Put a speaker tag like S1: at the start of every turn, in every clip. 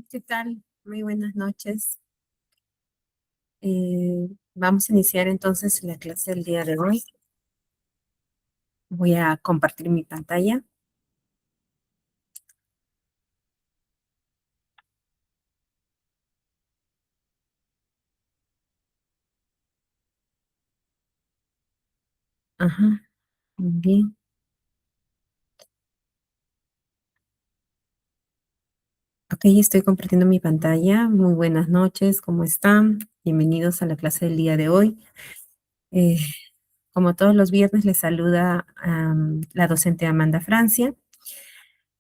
S1: ¿Qué tal? Muy buenas noches. Vamos a iniciar entonces la clase del día de hoy. Voy a compartir mi pantalla. Ajá, muy bien. Ok, estoy compartiendo mi pantalla. Muy buenas noches, ¿cómo están? Bienvenidos a la clase del día de hoy. Eh, Como todos los viernes, les saluda la docente Amanda Francia.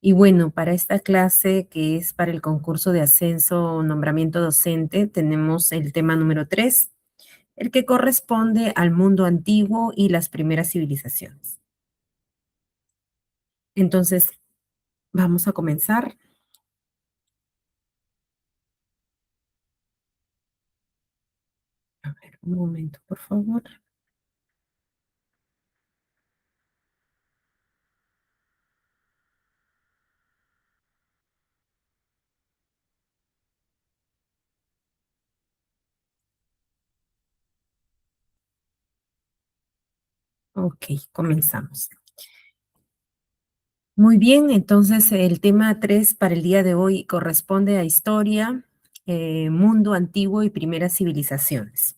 S1: Y bueno, para esta clase que es para el concurso de ascenso o nombramiento docente, tenemos el tema número 3, el que corresponde al mundo antiguo y las primeras civilizaciones. Entonces, vamos a comenzar. A ver, un momento, por favor. Ok, comenzamos. Muy bien, entonces el tema 3 para el día de hoy corresponde a historia, mundo antiguo y primeras civilizaciones.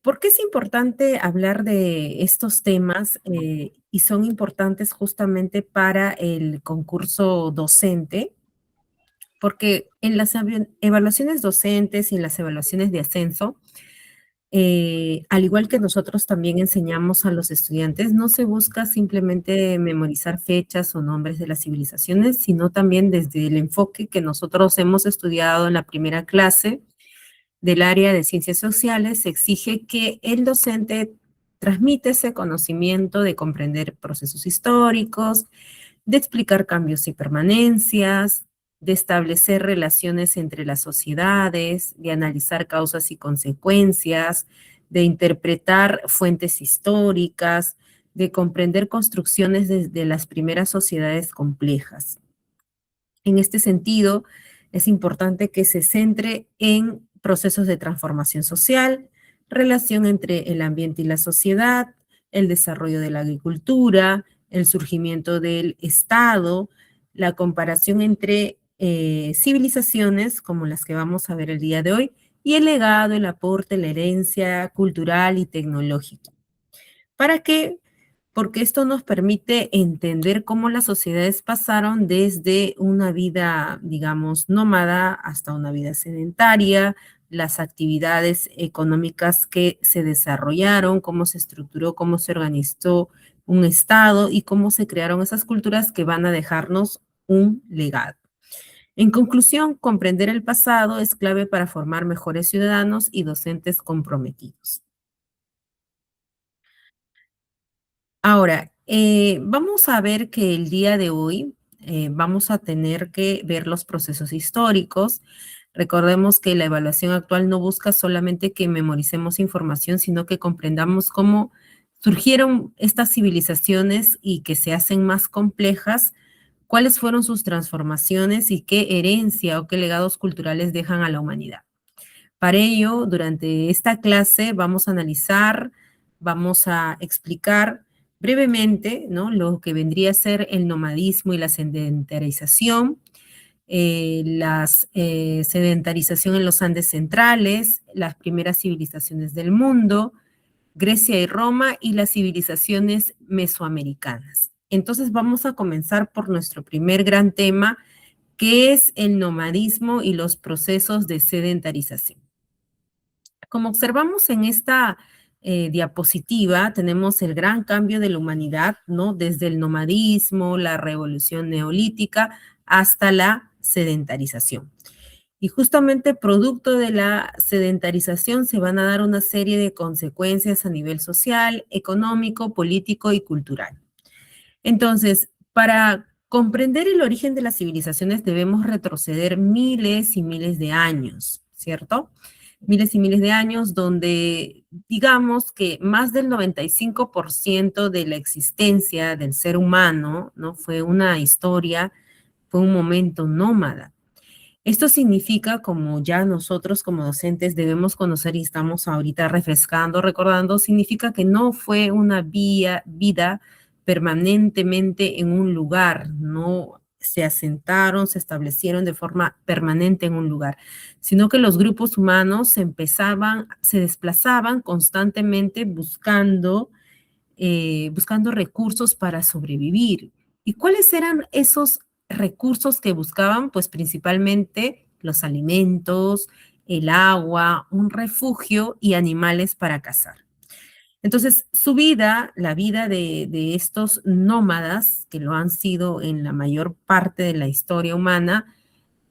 S1: ¿Por qué es importante hablar de estos temas y son importantes justamente para el concurso docente? Porque en las evaluaciones docentes y en las evaluaciones de ascenso, al igual que nosotros también enseñamos a los estudiantes, no se busca simplemente memorizar fechas o nombres de las civilizaciones, sino también desde el enfoque que nosotros hemos estudiado en la primera clase del área de ciencias sociales, se exige que el docente transmite ese conocimiento de comprender procesos históricos, de explicar cambios y permanencias, de establecer relaciones entre las sociedades, de analizar causas y consecuencias, de interpretar fuentes históricas, de comprender construcciones desde las primeras sociedades complejas. En este sentido, es importante que se centre en procesos de transformación social, relación entre el ambiente y la sociedad, el desarrollo de la agricultura, el surgimiento del Estado, la comparación entre civilizaciones como las que vamos a ver el día de hoy y el legado, el aporte, la herencia cultural y tecnológica. ¿Para qué? Porque esto nos permite entender cómo las sociedades pasaron desde una vida, digamos, nómada hasta una vida sedentaria, las actividades económicas que se desarrollaron, cómo se estructuró, cómo se organizó un Estado y cómo se crearon esas culturas que van a dejarnos un legado. En conclusión, comprender el pasado es clave para formar mejores ciudadanos y docentes comprometidos. Ahora, vamos a ver que el día de hoy vamos a tener que ver los procesos históricos. Recordemos que la evaluación actual no busca solamente que memoricemos información, sino que comprendamos cómo surgieron estas civilizaciones y que se hacen más complejas, cuáles fueron sus transformaciones y qué herencia o qué legados culturales dejan a la humanidad. Para ello, durante esta clase vamos a analizar, vamos a explicar brevemente, ¿no?, lo que vendría a ser el nomadismo y la sedentarización, sedentarización en los Andes centrales, las primeras civilizaciones del mundo, Grecia y Roma y las civilizaciones mesoamericanas. Entonces vamos a comenzar por nuestro primer gran tema, que es el nomadismo y los procesos de sedentarización. Como observamos en esta diapositiva, tenemos el gran cambio de la humanidad, ¿no? Desde el nomadismo, la revolución neolítica, hasta la sedentarización. Y justamente producto de la sedentarización se van a dar una serie de consecuencias a nivel social, económico, político y cultural. Entonces, para comprender el origen de las civilizaciones debemos retroceder miles y miles de años, ¿cierto? Miles y miles de años donde digamos que más del 95% de la existencia del ser humano, ¿no?, fue una historia, fue un momento nómada. Esto significa, como ya nosotros como docentes debemos conocer y estamos ahorita refrescando, recordando, significa que no fue una vida permanentemente en un lugar, no se asentaron, se establecieron de forma permanente en un lugar, sino que los grupos humanos se desplazaban constantemente buscando recursos para sobrevivir. ¿Y cuáles eran esos recursos que buscaban? Pues principalmente los alimentos, el agua, un refugio y animales para cazar. Entonces, su vida, la vida de estos nómadas, que lo han sido en la mayor parte de la historia humana,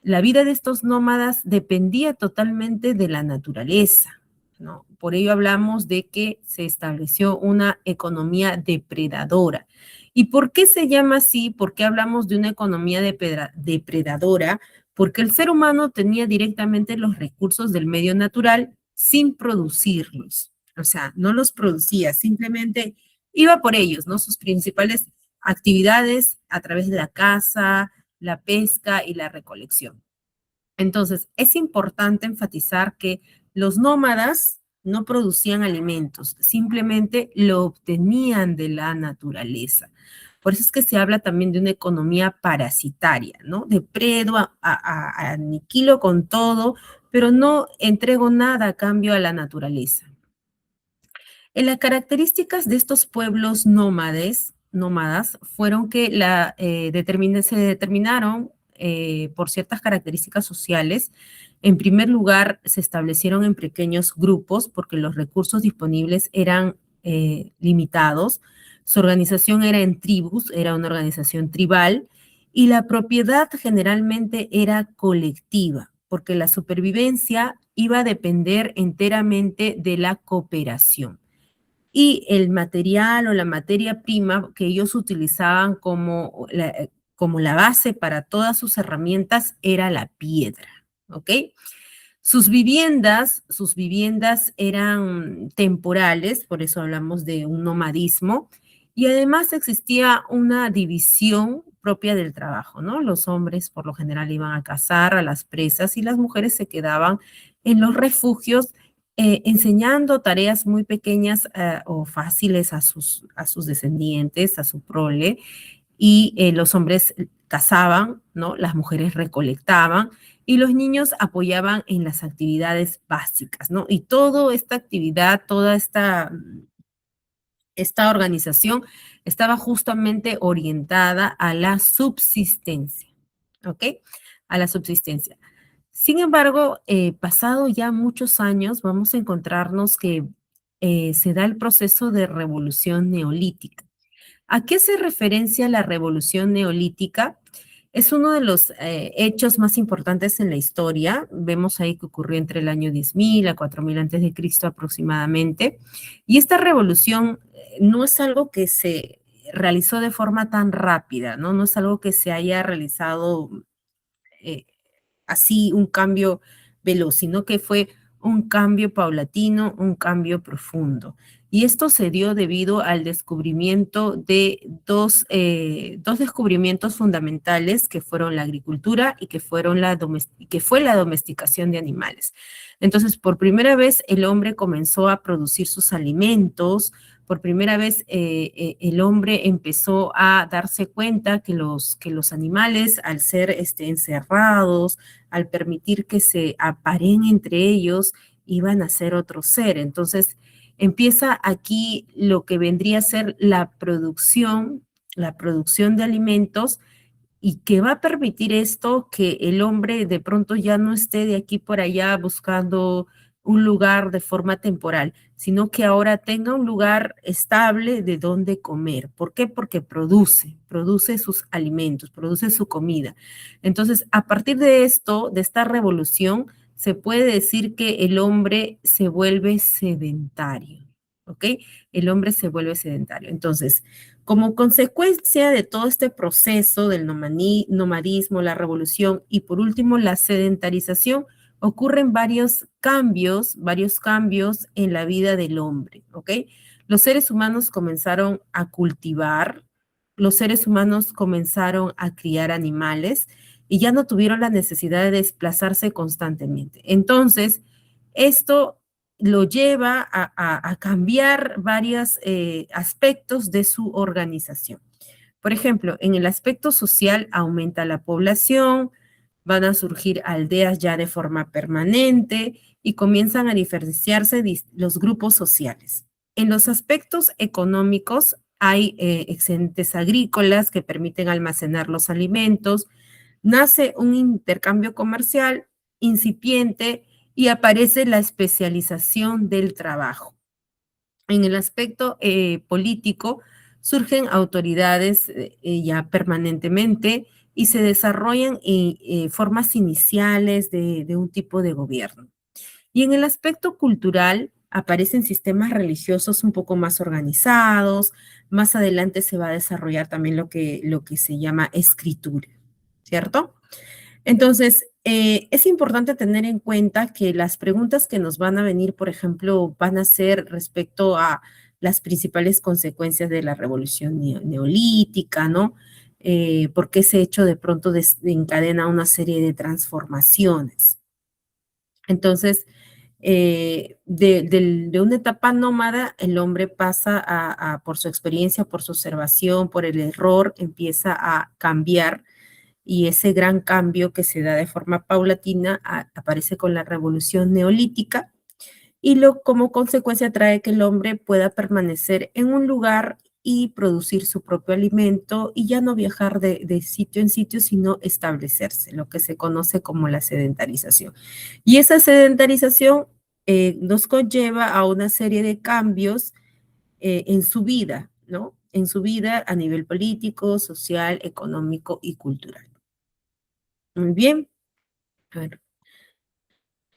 S1: la vida de estos nómadas dependía totalmente de la naturaleza, ¿no? Por ello hablamos de que se estableció una economía depredadora. ¿Y por qué se llama así? ¿Por qué hablamos de una economía depredadora? Porque el ser humano tenía directamente los recursos del medio natural sin producirlos. O sea, no los producía, simplemente iba por ellos, ¿no? Sus principales actividades a través de la caza, la pesca y la recolección. Entonces, es importante enfatizar que los nómadas no producían alimentos, simplemente lo obtenían de la naturaleza. Por eso es que se habla también de una economía parasitaria, ¿no? Depredo, aniquilo con todo, pero no entrego nada a cambio a la naturaleza. En las características de estos pueblos nómadas fueron que se determinaron por ciertas características sociales. En primer lugar, se establecieron en pequeños grupos porque los recursos disponibles eran limitados. Su organización era en tribus, era una organización tribal, y la propiedad generalmente era colectiva, porque la supervivencia iba a depender enteramente de la cooperación y el material o la materia prima que ellos utilizaban como la base para todas sus herramientas era la piedra, ¿ok? Sus viviendas eran temporales, por eso hablamos de un nomadismo, y además existía una división propia del trabajo, ¿no? Los hombres por lo general iban a cazar a las presas y las mujeres se quedaban en los refugios enseñando tareas muy pequeñas o fáciles a sus descendientes, a su prole, y los hombres cazaban, ¿no? Las mujeres recolectaban y los niños apoyaban en las actividades básicas, ¿no? Y toda esta actividad, toda esta organización estaba justamente orientada a la subsistencia, ¿ok? A la subsistencia. Sin embargo, pasado ya muchos años, vamos a encontrarnos que se da el proceso de revolución neolítica. ¿A qué se referencia la revolución neolítica? Es uno de los hechos más importantes en la historia. Vemos ahí que ocurrió entre el año 10.000 a 4.000 antes de Cristo aproximadamente. Y esta revolución no es algo que se realizó de forma tan rápida, ¿no? No es algo que se haya realizado eh, así un cambio veloz, sino que fue un cambio paulatino, un cambio profundo. Y esto se dio debido al descubrimiento de dos descubrimientos fundamentales que fueron la agricultura y que fue la domesticación de animales. Entonces, por primera vez el hombre comenzó a producir sus alimentos, por primera vez el hombre empezó a darse cuenta que los animales, al ser encerrados, al permitir que se aparen entre ellos, iban a ser otro ser. Entonces, empieza aquí lo que vendría a ser la producción de alimentos y que va a permitir esto que el hombre de pronto ya no esté de aquí por allá buscando un lugar de forma temporal, sino que ahora tenga un lugar estable de donde comer. ¿Por qué? Porque produce sus alimentos, produce su comida. Entonces, a partir de esto, de esta revolución, se puede decir que el hombre se vuelve sedentario, ¿ok? El hombre se vuelve sedentario. Entonces, como consecuencia de todo este proceso del nomadismo, la revolución y por último la sedentarización, ocurren varios cambios en la vida del hombre, ¿ok? Los seres humanos comenzaron a cultivar, los seres humanos comenzaron a criar animales y ya no tuvieron la necesidad de desplazarse constantemente. Entonces, esto lo lleva a cambiar varios aspectos de su organización. Por ejemplo, en el aspecto social aumenta la población, van a surgir aldeas ya de forma permanente y comienzan a diferenciarse los grupos sociales. En los aspectos económicos hay excedentes agrícolas que permiten almacenar los alimentos, nace un intercambio comercial incipiente y aparece la especialización del trabajo. En el aspecto político, surgen autoridades ya permanentemente y se desarrollan formas iniciales de un tipo de gobierno. Y en el aspecto cultural, aparecen sistemas religiosos un poco más organizados. Más adelante se va a desarrollar también lo que se llama escritura, ¿cierto? Entonces, es importante tener en cuenta que las preguntas que nos van a venir, por ejemplo, van a ser respecto a las principales consecuencias de la revolución neolítica, ¿no? Porque ese hecho de pronto encadena una serie de transformaciones. Entonces, de una etapa nómada, el hombre pasa por su experiencia, por su observación, por el error, empieza a cambiar y ese gran cambio que se da de forma paulatina aparece con la revolución neolítica y como consecuencia trae que el hombre pueda permanecer en un lugar y producir su propio alimento y ya no viajar de sitio en sitio, sino establecerse, lo que se conoce como la sedentarización. Y esa sedentarización nos conlleva a una serie de cambios en su vida, ¿no? En su vida a nivel político, social, económico y cultural. Muy bien. A ver.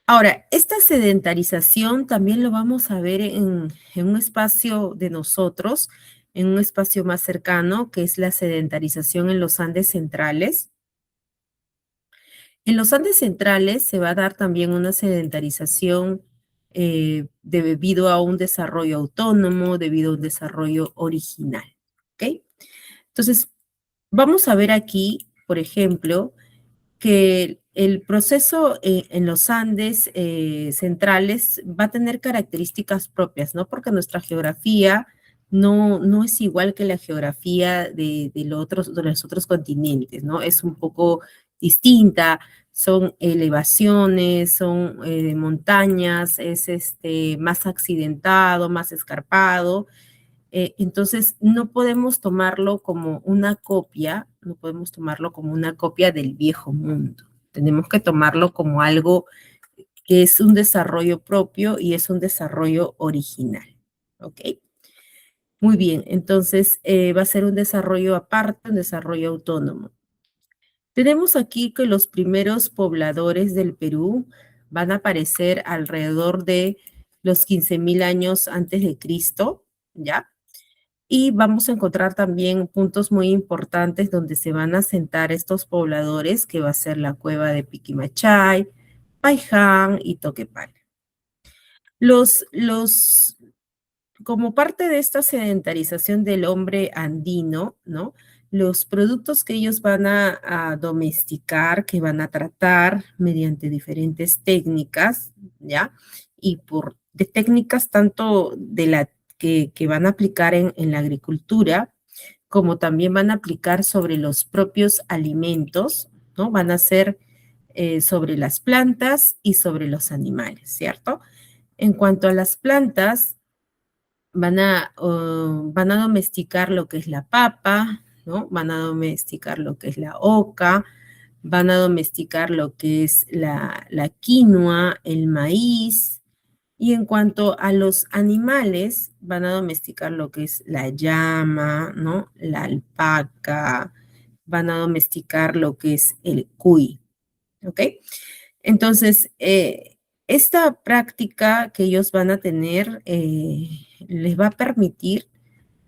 S1: Ahora, esta sedentarización también lo vamos a ver en un espacio de nosotros, en un espacio más cercano, que es la sedentarización en los Andes centrales. En los Andes centrales se va a dar también una sedentarización debido a un desarrollo autónomo, debido a un desarrollo original. ¿Ok? Entonces, vamos a ver aquí, por ejemplo, que el proceso en los Andes centrales va a tener características propias, ¿no? Porque nuestra geografía no es igual que la geografía de los otros continentes, ¿no? Es un poco distinta, son elevaciones, son montañas, es más accidentado, más escarpado, entonces, no podemos tomarlo como una copia, no podemos tomarlo como una copia del viejo mundo. Tenemos que tomarlo como algo que es un desarrollo propio y es un desarrollo original. ¿Ok? Muy bien, entonces va a ser un desarrollo aparte, un desarrollo autónomo. Tenemos aquí que los primeros pobladores del Perú van a aparecer alrededor de los 15.000 años antes de Cristo, ¿ya? Y vamos a encontrar también puntos muy importantes donde se van a asentar estos pobladores, que va a ser la cueva de Piquimachay, Paiján y Toquepala. Los, como parte de esta sedentarización del hombre andino, ¿no? Los productos que ellos van a domesticar, que van a tratar mediante diferentes técnicas, ¿ya? Y de técnicas tanto que van a aplicar en la agricultura, como también van a aplicar sobre los propios alimentos, ¿no? Van a ser sobre las plantas y sobre los animales, ¿cierto? En cuanto a las plantas, van a domesticar lo que es la papa, ¿no? Van a domesticar lo que es la oca, van a domesticar lo que es la quinoa, el maíz, y en cuanto a los animales, van a domesticar lo que es la llama, ¿no? La alpaca, van a domesticar lo que es el cuy, ¿ok? Entonces, esta práctica que ellos van a tener les va a permitir,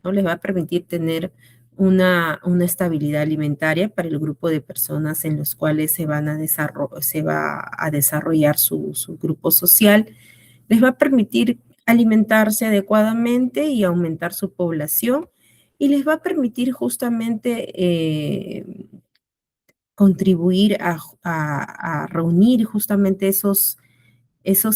S1: ¿no? Les va a permitir tener una estabilidad alimentaria para el grupo de personas en los cuales se va a desarrollar su grupo social. Les va a permitir alimentarse adecuadamente y aumentar su población y les va a permitir justamente contribuir a reunir justamente esos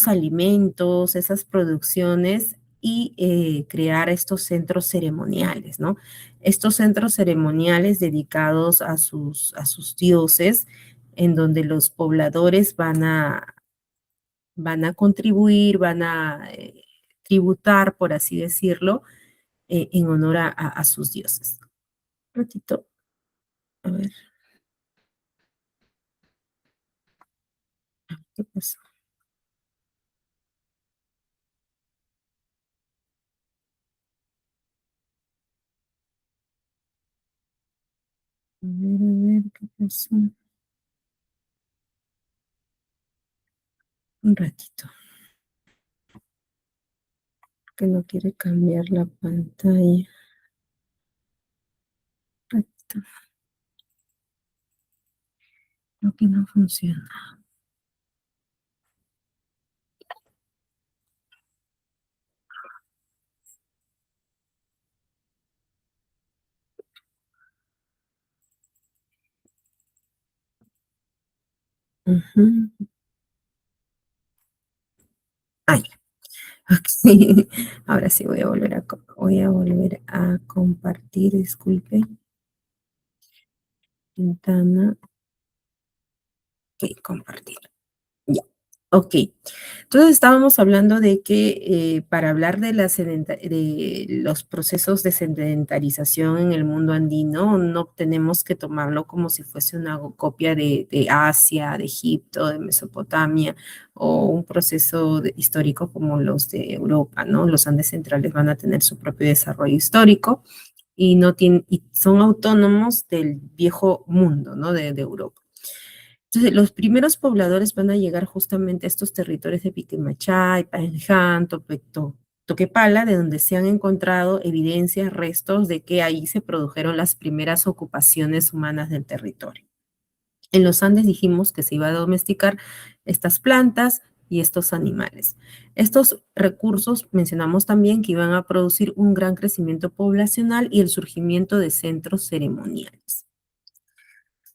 S1: alimentos, esas producciones y crear estos centros ceremoniales, ¿no? Estos centros ceremoniales dedicados a sus dioses, en donde los pobladores van a contribuir, van a tributar, por así decirlo, en honor a sus dioses. Un ratito, a ver, ¿qué pasó? A ver, ¿qué pasó? Un ratito, que no quiere cambiar la pantalla. Un ratito, creo que no funciona. Ujú. Ah, ya. Ok. Ahora sí voy a volver a compartir, disculpe. Ventana, ok, compartir. Ya. Ok. Entonces estábamos hablando de que para hablar de los procesos de sedentarización en el mundo andino, no tenemos que tomarlo como si fuese una copia de Asia, de Egipto, de Mesopotamia, o un proceso histórico como los de Europa, ¿no? Los Andes centrales van a tener su propio desarrollo histórico y, no tienen, y son autónomos del viejo mundo, ¿no? De Europa. Entonces, los primeros pobladores van a llegar justamente a estos territorios de Piquimachay, Panján, Toquepala, de donde se han encontrado evidencias, restos de que ahí se produjeron las primeras ocupaciones humanas del territorio. En los Andes dijimos que se iba a domesticar estas plantas y estos animales. Estos recursos mencionamos también que iban a producir un gran crecimiento poblacional y el surgimiento de centros ceremoniales.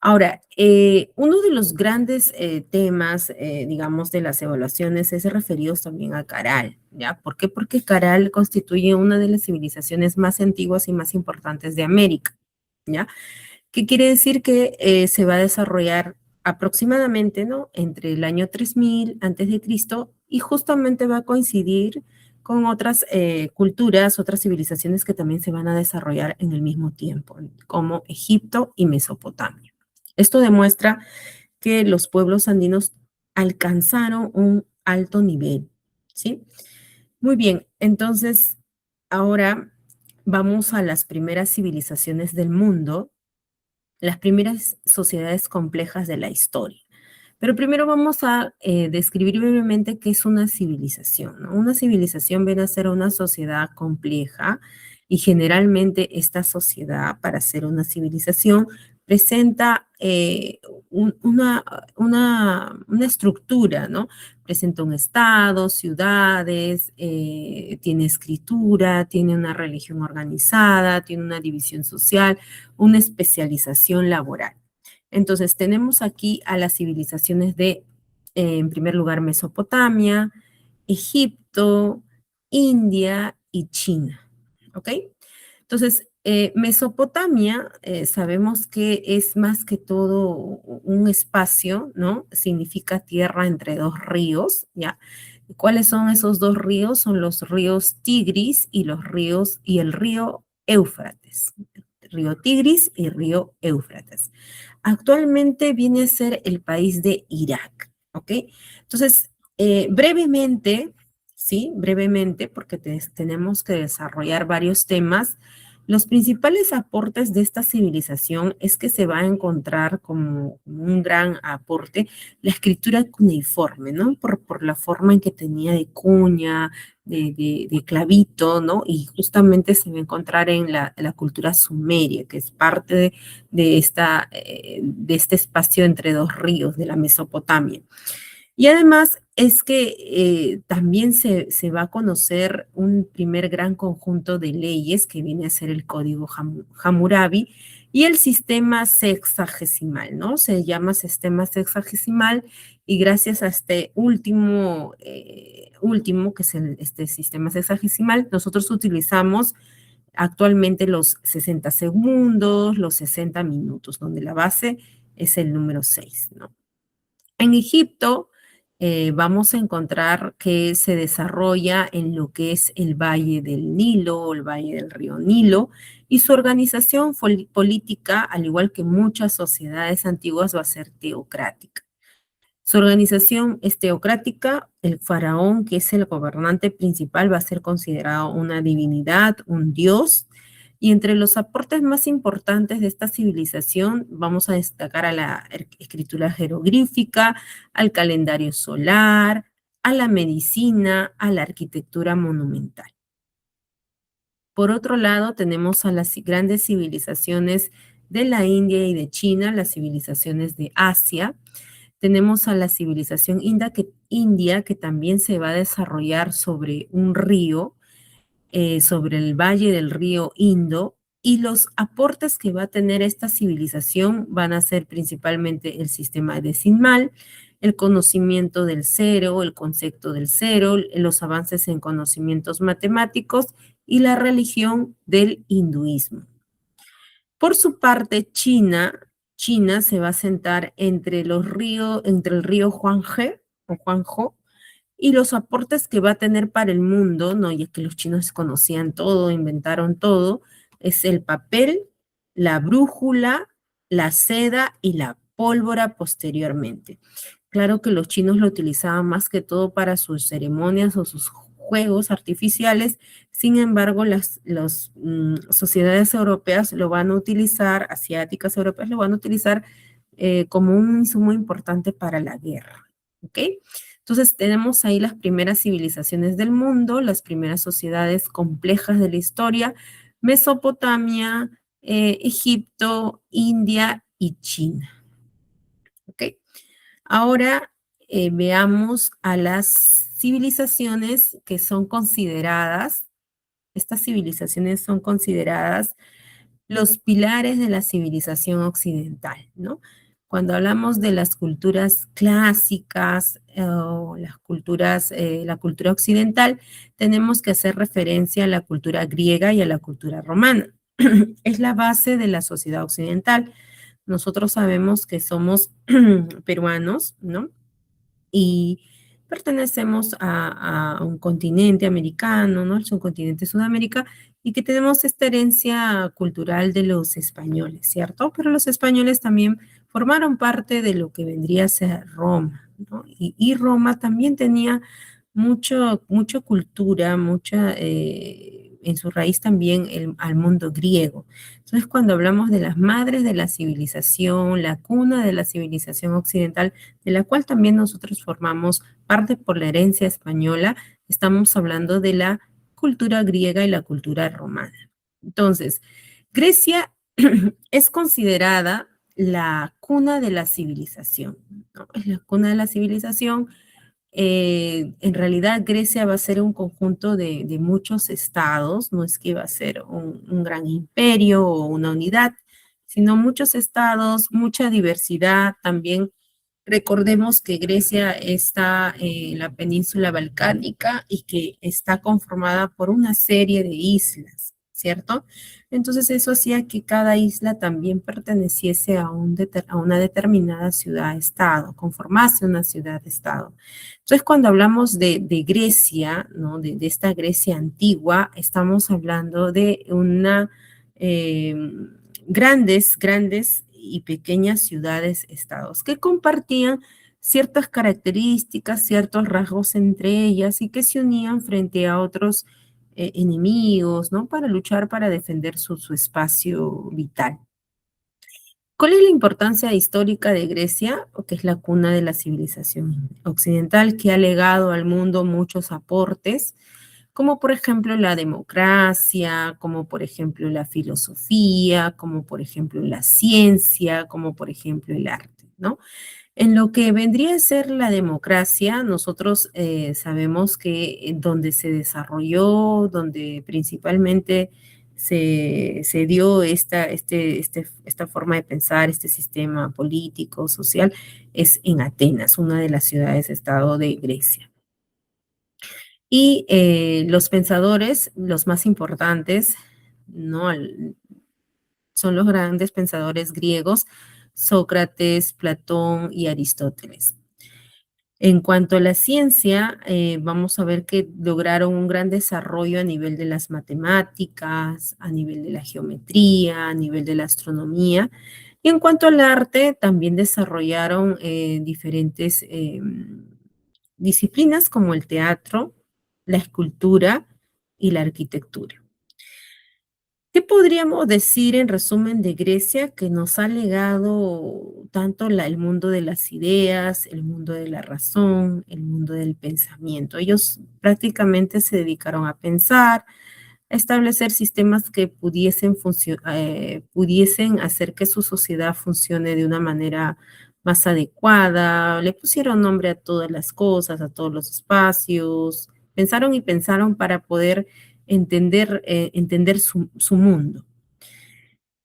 S1: Ahora, uno de los grandes temas, digamos, de las evaluaciones es referidos también a Caral, ¿ya? ¿Por qué? Porque Caral constituye una de las civilizaciones más antiguas y más importantes de América, ¿ya? ¿Qué quiere decir? Que se va a desarrollar aproximadamente, ¿no? Entre el año 3000 antes de Cristo y justamente va a coincidir con otras culturas, otras civilizaciones que también se van a desarrollar en el mismo tiempo, como Egipto y Mesopotamia. Esto demuestra que los pueblos andinos alcanzaron un alto nivel, ¿sí? Muy bien, entonces ahora vamos a las primeras civilizaciones del mundo, las primeras sociedades complejas de la historia. Pero primero vamos a describir brevemente qué es una civilización, ¿no? Una civilización viene a ser una sociedad compleja y generalmente esta sociedad, para ser una civilización, presenta una estructura, ¿no? Presenta un estado, ciudades, tiene escritura, tiene una religión organizada, tiene una división social, una especialización laboral. Entonces, tenemos aquí a las civilizaciones de, en primer lugar, Mesopotamia, Egipto, India y China. ¿Ok? Entonces, Mesopotamia, sabemos que es más que todo un espacio, ¿no? Significa tierra entre dos ríos, ¿ya? ¿Cuáles son esos dos ríos? Son los ríos Tigris y el río Éufrates. Río Tigris y río Éufrates. Actualmente viene a ser el país de Irak, ¿ok? Entonces, brevemente, ¿sí? Brevemente, porque tenemos que desarrollar varios temas. Los principales aportes de esta civilización es que se va a encontrar como un gran aporte la escritura cuneiforme, ¿no? Por la forma en que tenía de cuña, de clavito, ¿no? Y justamente se va a encontrar en la cultura sumeria, que es parte de este espacio entre dos ríos de la Mesopotamia. Y además es que también se va a conocer un primer gran conjunto de leyes que viene a ser el Código Hammurabi, y el sistema sexagesimal, ¿no? Se llama sistema sexagesimal y gracias a este último que es este sistema sexagesimal, nosotros utilizamos actualmente los 60 segundos, los 60 minutos, donde la base es el número 6, ¿no? En Egipto vamos a encontrar que se desarrolla en lo que es el Valle del Nilo o el Valle del Río Nilo y su organización política, al igual que muchas sociedades antiguas, va a ser teocrática. Su organización es teocrática, el faraón, que es el gobernante principal, va a ser considerado una divinidad, un dios, y entre los aportes más importantes de esta civilización vamos a destacar a la escritura jeroglífica, al calendario solar, a la medicina, a la arquitectura monumental. Por otro lado, tenemos a las grandes civilizaciones de la India y de China, las civilizaciones de Asia. Tenemos a la civilización india que también se va a desarrollar sobre un río, sobre el valle del río Indo, y los aportes que va a tener esta civilización van a ser principalmente el sistema decimal, el conocimiento del cero, el concepto del cero, los avances en conocimientos matemáticos y la religión del hinduismo. Por su parte, China se va a sentar entre el río Huanghe o Huangho y los aportes que va a tener para el mundo, ¿no? Ya que los chinos conocían todo, inventaron todo, es el papel, la brújula, la seda y la pólvora posteriormente. Claro que los chinos lo utilizaban más que todo para sus ceremonias o sus juegos artificiales, sin embargo, las sociedades europeas lo van a utilizar, asiáticas europeas lo van a utilizar como un insumo importante para la guerra. ¿Ok? Entonces tenemos ahí las primeras civilizaciones del mundo, las primeras sociedades complejas de la historia, Mesopotamia, Egipto, India y China. ¿Ok? Ahora veamos a las civilizaciones que son consideradas, estas civilizaciones son consideradas los pilares de la civilización occidental, ¿no? Cuando hablamos de las culturas clásicas o la cultura occidental, tenemos que hacer referencia a la cultura griega y a la cultura romana. Es la base de la sociedad occidental. Nosotros sabemos que somos peruanos, ¿no? Y pertenecemos a un continente americano, ¿no? Es un continente Sudamérica, y que tenemos esta herencia cultural de los españoles, ¿cierto? Pero los españoles también formaron parte de lo que vendría a ser Roma, ¿no? Y Roma también tenía mucha cultura, en su raíz también al mundo griego. Entonces, cuando hablamos de las madres de la civilización, la cuna de la civilización occidental, de la cual también nosotros formamos parte por la herencia española, estamos hablando de la cultura griega y la cultura romana. Entonces, Grecia es considerada la cuna de la civilización, ¿no? Es la cuna de la civilización. En realidad Grecia va a ser un conjunto de muchos estados, no es que va a ser un gran imperio o una unidad, sino muchos estados, mucha diversidad. También recordemos que Grecia está en la península balcánica y que está conformada por una serie de islas, ¿cierto? Entonces eso hacía que cada isla también perteneciese a una determinada ciudad-estado, conformase una ciudad-estado. Entonces cuando hablamos de Grecia, ¿no? De esta Grecia antigua, estamos hablando de una eh, grandes y pequeñas ciudades-estados que compartían ciertas características, ciertos rasgos entre ellas y que se unían frente a otros enemigos, ¿no? Para luchar, para defender su espacio vital. ¿Cuál es la importancia histórica de Grecia, que es la cuna de la civilización occidental, que ha legado al mundo muchos aportes, como por ejemplo la democracia, como por ejemplo la filosofía, como por ejemplo la ciencia, como por ejemplo el arte, ¿no? En lo que vendría a ser la democracia, nosotros sabemos que donde se desarrolló, donde principalmente se dio esta forma de pensar, este sistema político, social, es en Atenas, una de las ciudades-estado de Grecia. Y los pensadores, los más importantes, ¿no? Son los grandes pensadores griegos, Sócrates, Platón y Aristóteles. En cuanto a la ciencia, vamos a ver que lograron un gran desarrollo a nivel de las matemáticas, a nivel de la geometría, a nivel de la astronomía. Y en cuanto al arte, también desarrollaron diferentes disciplinas como el teatro, la escultura y la arquitectura. ¿Qué podríamos decir en resumen de Grecia que nos ha legado tanto el mundo de las ideas, el mundo de la razón, el mundo del pensamiento? Ellos prácticamente se dedicaron a pensar, a establecer sistemas que pudiesen hacer que su sociedad funcione de una manera más adecuada, le pusieron nombre a todas las cosas, a todos los espacios, pensaron y pensaron para poder entender su mundo.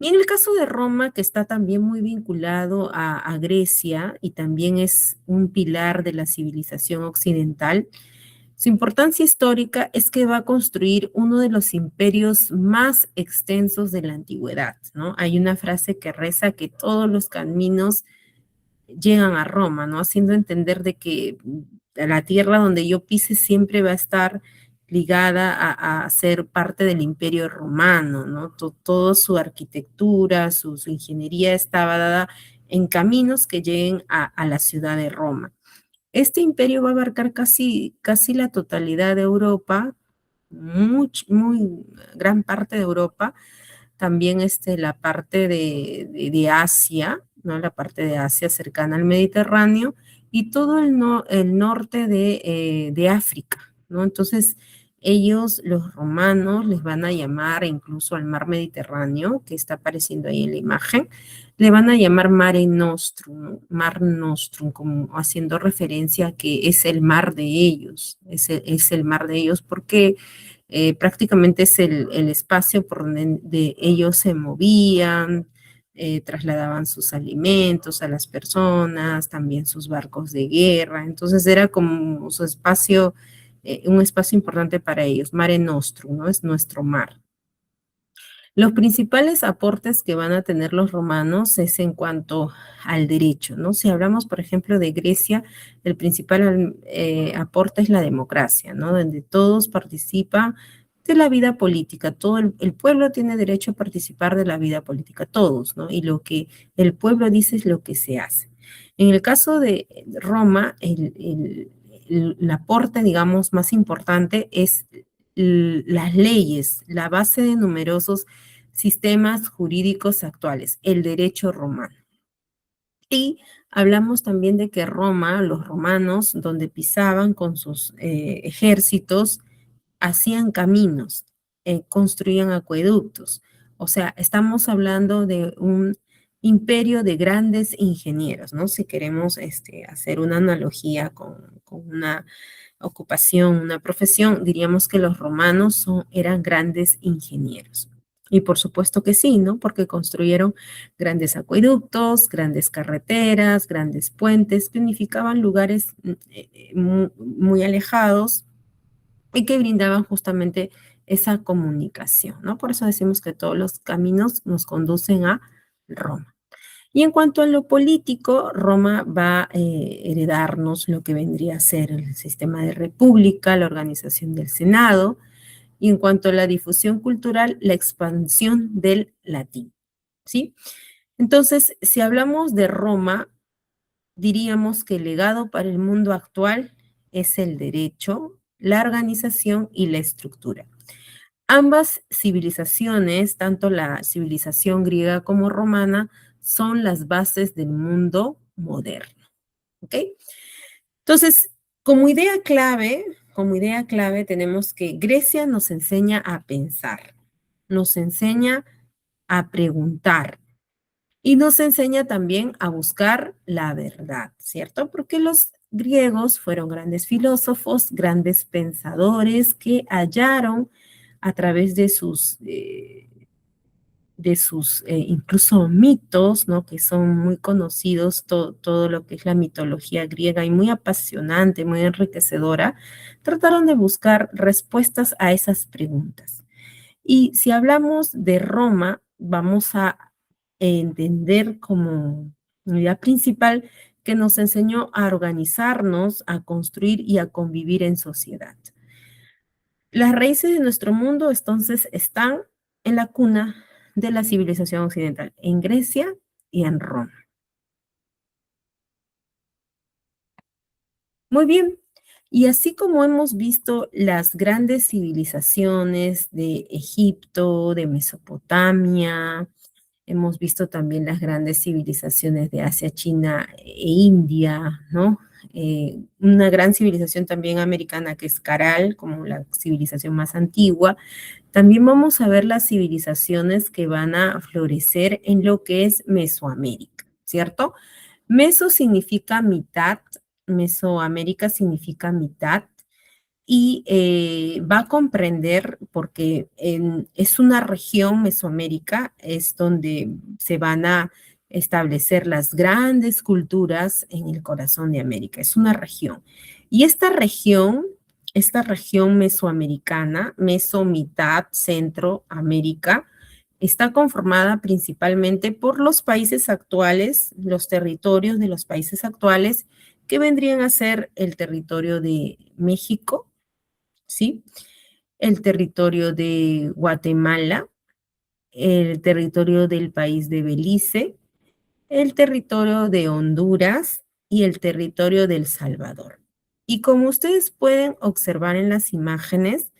S1: Y en el caso de Roma, que está también muy vinculado a Grecia y también es un pilar de la civilización occidental, su importancia histórica es que va a construir uno de los imperios más extensos de la antigüedad, ¿no? Hay una frase que reza que todos los caminos llegan a Roma, ¿no? Haciendo entender de que la tierra donde yo pise siempre va a estar ligada a ser parte del imperio romano, ¿no? Toda su arquitectura, su ingeniería estaba dada en caminos que lleguen a la ciudad de Roma. Este imperio va a abarcar casi la totalidad de Europa, muy gran parte de Europa, también la parte de Asia, ¿no? La parte de Asia cercana al Mediterráneo y todo el norte de África, ¿no? Entonces, ellos, los romanos, les van a llamar incluso al mar Mediterráneo, que está apareciendo ahí en la imagen, le van a llamar Mare Nostrum, ¿no? Mar Nostrum, como haciendo referencia a que es el mar de ellos, es el mar de ellos, porque prácticamente es el espacio por donde ellos se movían, trasladaban sus alimentos a las personas, también sus barcos de guerra, entonces era como su espacio, un espacio importante para ellos, Mare Nostrum, ¿no? Es nuestro mar. Los principales aportes que van a tener los romanos es en cuanto al derecho, ¿no? Si hablamos, por ejemplo, de Grecia, el principal aporte es la democracia, ¿no? Donde todos participan de la vida política, todo el pueblo tiene derecho a participar de la vida política, todos, ¿no? Y lo que el pueblo dice es lo que se hace. En el caso de Roma, el aporte, digamos, más importante es las leyes, la base de numerosos sistemas jurídicos actuales, el derecho romano. Y hablamos también de que Roma, los romanos, donde pisaban con sus ejércitos, hacían caminos, construían acueductos. O sea, estamos hablando de un imperio de grandes ingenieros, ¿no? Si queremos hacer una analogía con una ocupación, una profesión, diríamos que los romanos eran grandes ingenieros. Y por supuesto que sí, ¿no? Porque construyeron grandes acueductos, grandes carreteras, grandes puentes, que unificaban lugares muy alejados y que brindaban justamente esa comunicación, ¿no? Por eso decimos que todos los caminos nos conducen a Roma. Y en cuanto a lo político, Roma va a heredarnos lo que vendría a ser el sistema de república, la organización del Senado, y en cuanto a la difusión cultural, la expansión del latín, ¿sí? Entonces, si hablamos de Roma, diríamos que el legado para el mundo actual es el derecho, la organización y la estructura. Ambas civilizaciones, tanto la civilización griega como romana, son las bases del mundo moderno. ¿Ok? Entonces, como idea clave tenemos que Grecia nos enseña a pensar, nos enseña a preguntar y nos enseña también a buscar la verdad, ¿cierto? Porque los griegos fueron grandes filósofos, grandes pensadores que hallaron a través de de sus incluso mitos, ¿no? Que son muy conocidos, todo lo que es la mitología griega y muy apasionante, muy enriquecedora, trataron de buscar respuestas a esas preguntas. Y si hablamos de Roma, vamos a entender como idea principal que nos enseñó a organizarnos, a construir y a convivir en sociedad. Las raíces de nuestro mundo entonces están en la cuna de la civilización occidental, en Grecia y en Roma. Muy bien, y así como hemos visto las grandes civilizaciones de Egipto, de Mesopotamia, hemos visto también las grandes civilizaciones de Asia, China e India, ¿no? Una gran civilización también americana que es Caral, como la civilización más antigua. También vamos a ver las civilizaciones que van a florecer en lo que es Mesoamérica, ¿cierto? Meso significa mitad, Mesoamérica significa mitad, y va a comprender, porque es una región, Mesoamérica, es donde se van a establecer las grandes culturas en el corazón de América, es una región. Y esta región mesoamericana, meso, mitad, centro, América, está conformada principalmente por los países actuales, los territorios de los países actuales, que vendrían a ser el territorio de México, ¿sí? El territorio de Guatemala, el territorio del país de Belice, el territorio de Honduras y el territorio de El Salvador. Y como ustedes pueden observar en las imágenes,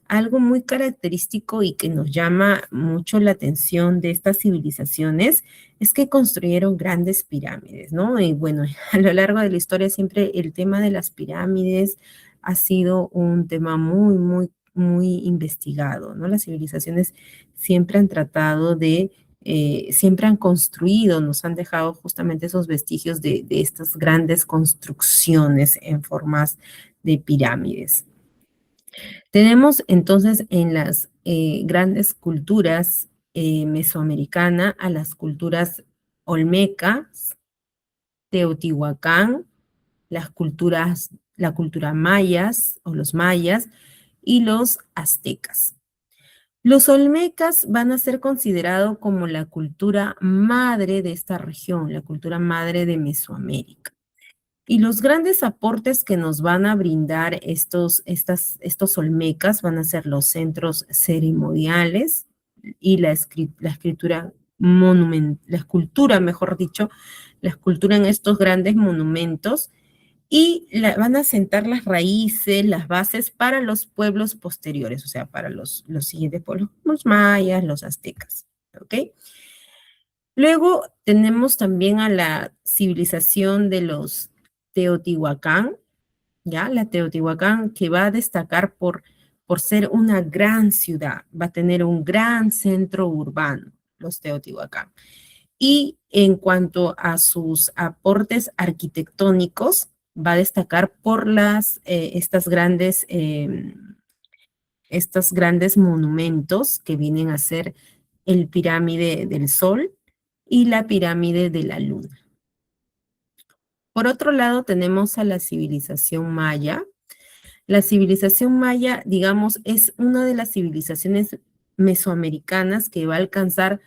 S1: algo muy característico y que nos llama mucho la atención de estas civilizaciones es que construyeron grandes pirámides, ¿no? Y bueno, a lo largo de la historia siempre el tema de las pirámides ha sido un tema muy investigado, ¿no? Las civilizaciones siempre han tratado de, siempre han construido, nos han dejado justamente esos vestigios de estas grandes construcciones en formas de pirámides. Tenemos entonces en las grandes culturas mesoamericanas a las culturas olmecas, Teotihuacán, la cultura mayas o los mayas y los aztecas. Los olmecas van a ser considerados como la cultura madre de esta región, la cultura madre de Mesoamérica. Y los grandes aportes que nos van a brindar estos olmecas van a ser los centros ceremoniales y la escritura la escultura, mejor dicho, la escultura en estos grandes monumentos y van a sentar las raíces, las bases para los pueblos posteriores, o sea, para los siguientes pueblos, los mayas, los aztecas, ¿ok? Luego tenemos también a la civilización de los Teotihuacán, ¿ya? La Teotihuacán que va a destacar por ser una gran ciudad, va a tener un gran centro urbano, los Teotihuacán. Y en cuanto a sus aportes arquitectónicos, va a destacar por estos grandes monumentos que vienen a ser el pirámide del Sol y la pirámide de la Luna. Por otro lado, tenemos a la civilización maya. La civilización maya, digamos, es una de las civilizaciones mesoamericanas que va a alcanzar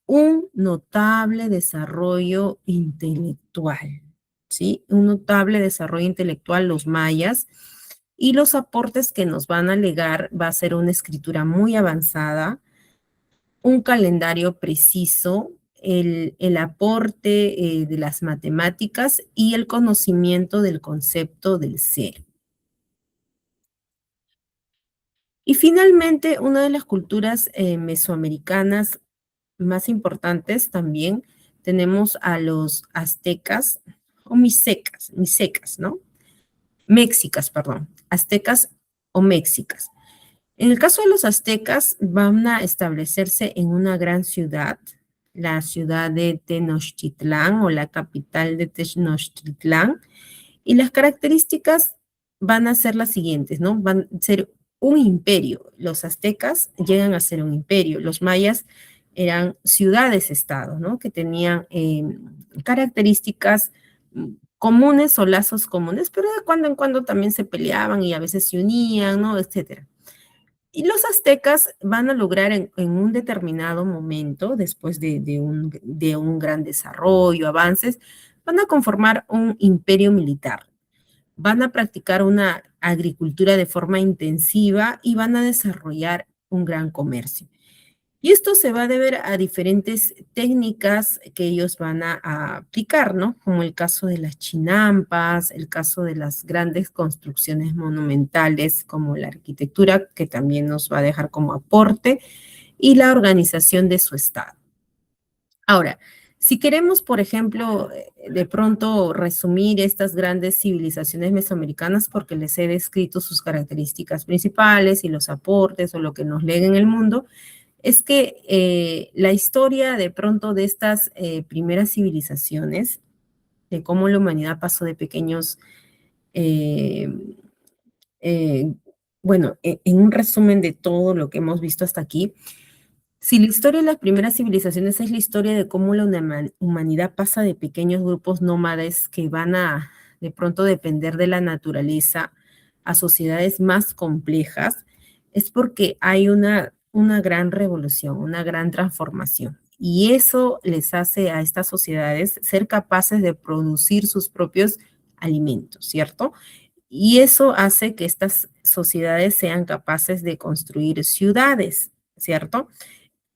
S1: un notable desarrollo intelectual, ¿sí? Un notable desarrollo intelectual los mayas y los aportes que nos van a legar va a ser una escritura muy avanzada, un calendario preciso, el aporte de las matemáticas y el conocimiento del concepto del ser. Y finalmente, una de las culturas mesoamericanas más importantes también tenemos a los aztecas o mixecas, ¿no? Méxicas, perdón, aztecas o méxicas. En el caso de los aztecas, van a establecerse en una gran ciudad, la ciudad de Tenochtitlán o la capital de Tenochtitlán, y las características van a ser las siguientes, ¿no? Van a ser un imperio. Los aztecas llegan a ser un imperio. Los mayas eran ciudades-estados, ¿no? Que tenían características comunes o lazos comunes, pero de cuando en cuando también se peleaban y a veces se unían, ¿no? Etcétera. Y los aztecas van a lograr en un determinado momento, después de un gran desarrollo, avances, van a conformar un imperio militar. Van a practicar una agricultura de forma intensiva y van a desarrollar un gran comercio. Y esto se va a deber a diferentes técnicas que ellos van a aplicar, ¿no? Como el caso de las chinampas, el caso de las grandes construcciones monumentales, como la arquitectura, que también nos va a dejar como aporte, y la organización de su estado. Ahora, si queremos, por ejemplo, de pronto resumir estas grandes civilizaciones mesoamericanas, porque les he descrito sus características principales y los aportes o lo que nos lega en el mundo, es que la historia de pronto de estas primeras civilizaciones, de cómo la humanidad pasó de pequeños, eh, eh, bueno, en un resumen de todo lo que hemos visto hasta aquí, si la historia de las primeras civilizaciones es la historia de cómo la humanidad pasa de pequeños grupos nómades que van a de pronto depender de la naturaleza a sociedades más complejas, es porque hay una gran revolución, una gran transformación. Y eso les hace a estas sociedades ser capaces de producir sus propios alimentos, ¿cierto? Y eso hace que estas sociedades sean capaces de construir ciudades, ¿cierto?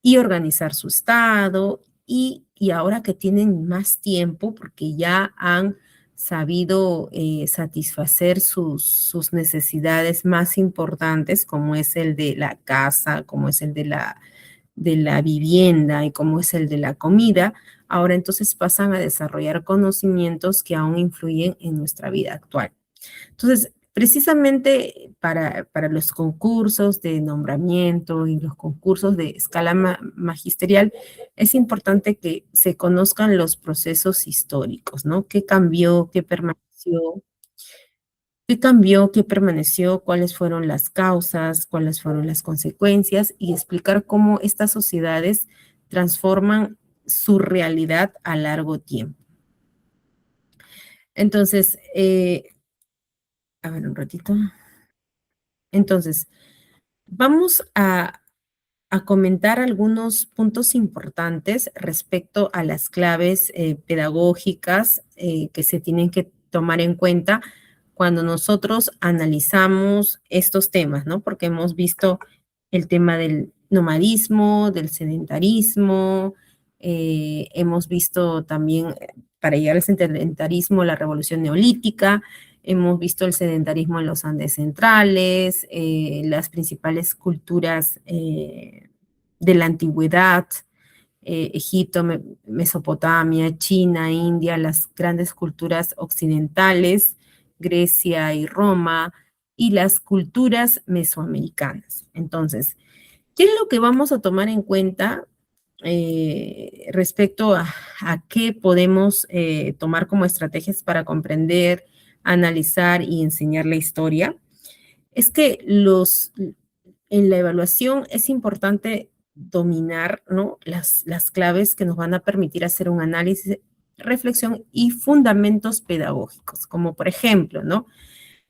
S1: Y organizar su estado y ahora que tienen más tiempo porque ya han sabido satisfacer sus necesidades más importantes, como es el de la casa, como es el de la vivienda y como es el de la comida, ahora entonces pasan a desarrollar conocimientos que aún influyen en nuestra vida actual. Entonces, precisamente para los concursos de nombramiento y los concursos de escala magisterial, es importante que se conozcan los procesos históricos, ¿no? Qué cambió, qué permaneció, cuáles fueron las causas, cuáles fueron las consecuencias y explicar cómo estas sociedades transforman su realidad a largo tiempo. Entonces, a ver un ratito. Entonces, vamos a comentar algunos puntos importantes respecto a las claves pedagógicas que se tienen que tomar en cuenta cuando nosotros analizamos estos temas, ¿no? Porque hemos visto el tema del nomadismo, del sedentarismo, hemos visto también, para llegar al sedentarismo, la revolución neolítica, hemos visto el sedentarismo en los Andes centrales, las principales culturas de la antigüedad, Egipto, Mesopotamia, China, India, las grandes culturas occidentales, Grecia y Roma, y las culturas mesoamericanas. Entonces, ¿qué es lo que vamos a tomar en cuenta respecto a qué podemos tomar como estrategias para comprender, analizar y enseñar la historia? Es que en la evaluación es importante dominar, ¿no? Las claves que nos van a permitir hacer un análisis, reflexión y fundamentos pedagógicos, como por ejemplo, ¿no?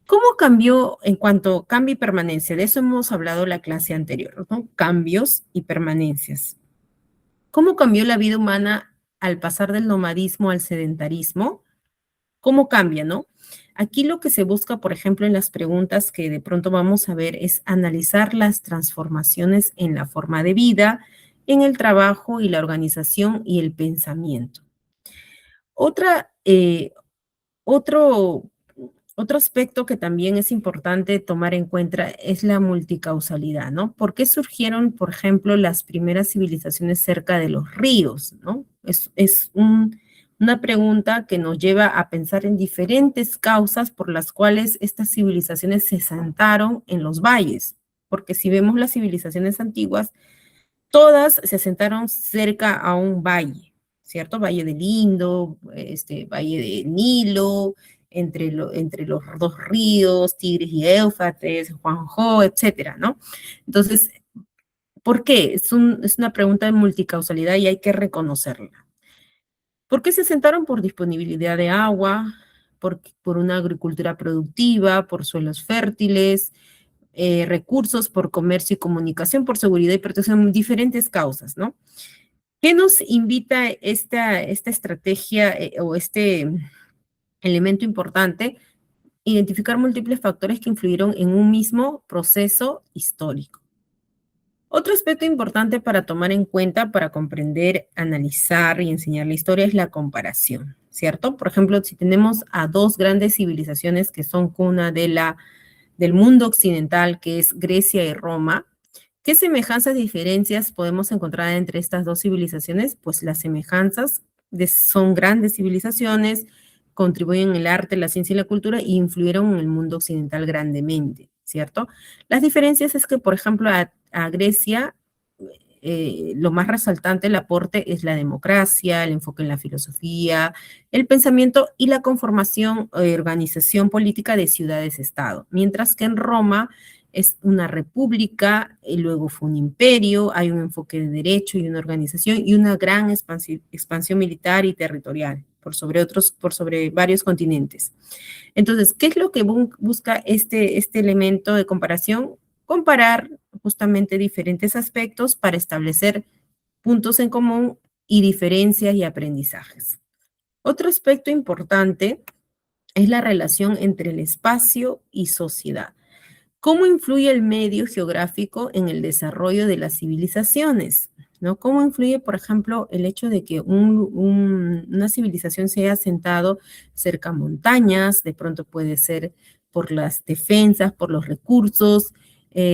S1: ¿Cómo cambió en cuanto a cambio y permanencia? De eso hemos hablado en la clase anterior, ¿no? Cambios y permanencias. ¿Cómo cambió la vida humana al pasar del nomadismo al sedentarismo? ¿Cómo cambia, no? Aquí lo que se busca, por ejemplo, en las preguntas que de pronto vamos a ver es analizar las transformaciones en la forma de vida, en el trabajo y la organización y el pensamiento. Otra, otro, otro aspecto que también es importante tomar en cuenta es la multicausalidad, ¿no? ¿Por qué surgieron, por ejemplo, las primeras civilizaciones cerca de los ríos, ¿no? Una pregunta que nos lleva a pensar en diferentes causas por las cuales estas civilizaciones se asentaron en los valles, porque si vemos las civilizaciones antiguas, todas se asentaron cerca a un valle, ¿cierto? Valle del Indo, Valle del Nilo, entre los dos ríos, Tigris y Éufrates, Juanjo, etcétera, ¿no? Entonces, ¿Por qué? Es una pregunta de multicausalidad y hay que reconocerla. ¿Por qué se asentaron? Por disponibilidad de agua, por una agricultura productiva, por suelos fértiles, recursos, por comercio y comunicación, por seguridad y protección, diferentes causas, ¿no? ¿Qué nos invita esta estrategia o este elemento importante? Identificar múltiples factores que influyeron en un mismo proceso histórico. Otro aspecto importante para tomar en cuenta para comprender, analizar y enseñar la historia es la comparación, ¿cierto? Por ejemplo, si tenemos a dos grandes civilizaciones que son cuna del mundo occidental, que es Grecia y Roma, ¿qué semejanzas y diferencias podemos encontrar entre estas dos civilizaciones? Pues las semejanzas son grandes civilizaciones, contribuyen en el arte, la ciencia y la cultura y influyeron en el mundo occidental grandemente, ¿cierto? Las diferencias es que, por ejemplo, a Grecia, lo más resaltante, el aporte es la democracia, el enfoque en la filosofía, el pensamiento y la conformación o organización política de ciudades-estado, mientras que en Roma es una república, y luego fue un imperio, hay un enfoque de derecho y una organización y una gran expansión militar y territorial por sobre varios continentes. Entonces, ¿qué es lo que busca este elemento de comparación? Comparar justamente diferentes aspectos para establecer puntos en común y diferencias y aprendizajes. Otro aspecto importante es la relación entre el espacio y sociedad. ¿Cómo influye el medio geográfico en el desarrollo de las civilizaciones? ¿No? ¿Cómo influye, por ejemplo, el hecho de que una civilización se haya asentado cerca a montañas? De pronto puede ser por las defensas, por los recursos,